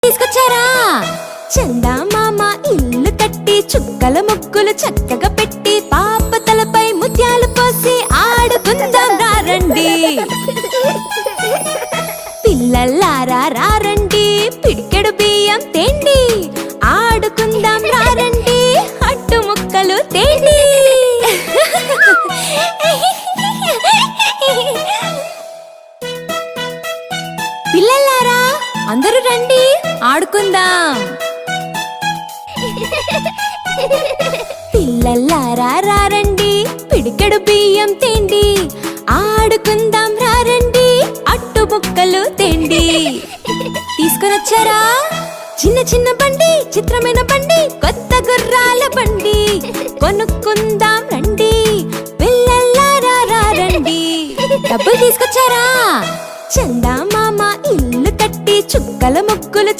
తీసుకొచ్చారా? చందమామ ఇల్లు కట్టి చుక్కల ముగ్గులు చక్కగా పెట్టి పాప తలపై ముత్యాలు పోసి ఆడుకుందాం రండి. పిల్లలారా రండి, పిడికెడు బియ్యం తేండి, ఆడుకుందాం రండి, అట్టు ముక్కలు తేండి. పిల్లలారా అందరూ రండి, ఆడుకుందాం. పిల్లలారా రండి, పిడికెడు బియ్యం తేండి, ఆడుకుందాం రండి, అట్టు ముక్కలు తేండి. తీసుకొనొచ్చారా? చిన్న చిన్న బండి, చిత్రమైన బండి, కొత్త గుర్రాల బండి, కొనుక్కుందాం రండి. పిల్లలారా రండి. డబ్బులు తీసుకొచ్చారా? చందమామ ఇల్లు కట్టి చుక్కల ముగ్గులు